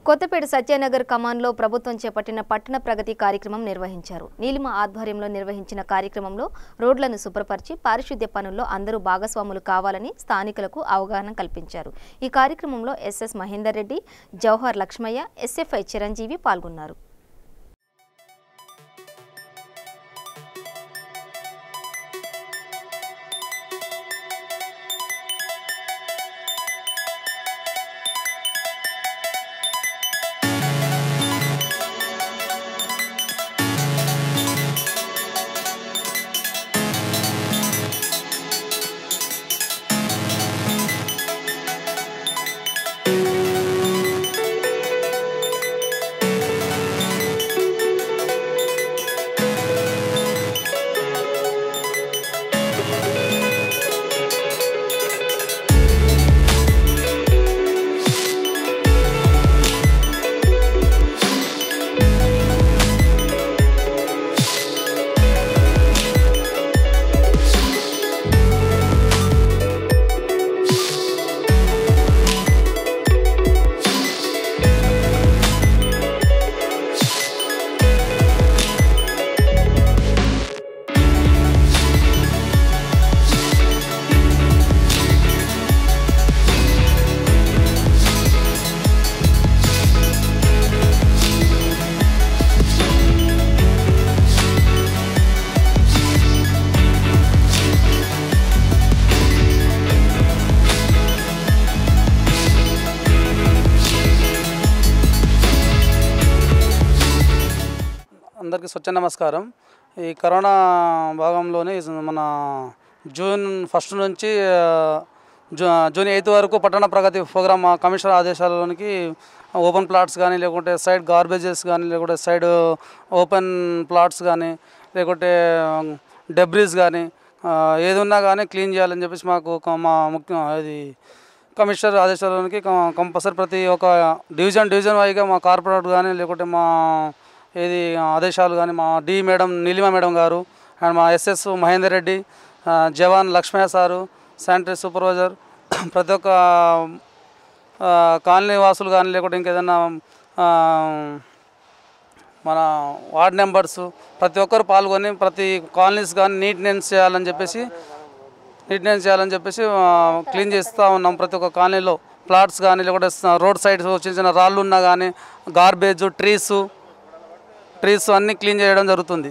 కొత్తపేట సత్యనగర్ కమాన్లో ప్రభుత్వం చేపట్టిన పట్టణ ప్రగతి కార్యక్రమం నిర్వహించారు. నీలిమ ఆధ్వర్యంలో నిర్వహించిన కార్యక్రమంలో రోడ్లను శుభ్రపరిచి పారిశుద్ధ్య పనుల్లో అందరూ భాగస్వాములు కావాలని స్థానికులకు అవగాహన కల్పించారు. ఈ కార్యక్రమంలో ఎస్ఎస్ మహేందర్ రెడ్డి, జవహర్ లక్ష్మయ్య, ఎస్ఎఫ్ఐ చిరంజీవి పాల్గొన్నారు. అందరికీ స్వచ్ఛ నమస్కారం. ఈ కరోనా భాగంలోనే మన జూన్ 1 నుంచి జూన్ 8 వరకు పట్టణ ప్రగతి ప్రోగ్రామ్ కమిషనర్ ఆదేశాలలోనికి ఓపెన్ ప్లాట్స్ కానీ, లేకుంటే సైడ్ గార్బేజెస్ కానీ, లేకుంటే సైడ్ ఓపెన్ ప్లాట్స్ కానీ, లేకుంటే డెబ్రీస్ కానీ ఏది ఉన్నా కానీ క్లీన్ చేయాలని చెప్పేసి మాకు మా ఇది కమిషనర్ ఆదేశాలలోనికి కంపల్సరీ ప్రతి ఒక్క డివిజన్ వైగా మా కార్పొరేట్ కానీ, లేకుంటే మా ఏది ఆదేశాలు కానీ మా డి మేడం నీలిమ మేడం గారు అండ్ మా ఎస్ఎస్ మహేందర్ రెడ్డి, జవాన్ లక్ష్మయ్య సారు, శానిటరీ సూపర్వైజర్, ప్రతి ఒక్క కాలనీ వాసులు కానీ, లేకుంటే ఇంకేదన్నా మన వార్డ్ మెంబర్స్ ప్రతి ఒక్కరు పాల్గొని ప్రతి కాలనీస్ కానీ నీట్నెస్ చేయాలని చెప్పేసి క్లీన్ చేస్తూ ఉన్నాం. ప్రతి ఒక్క కాలనీలో ప్లాట్స్ కానీ, లేకుంటే రోడ్ సైడ్స్ చిన్న చిన్న రాళ్ళు ఉన్నా కానీ, గార్బేజ్ ట్రీస్ అన్నీ క్లీన్ చేయడం జరుగుతుంది.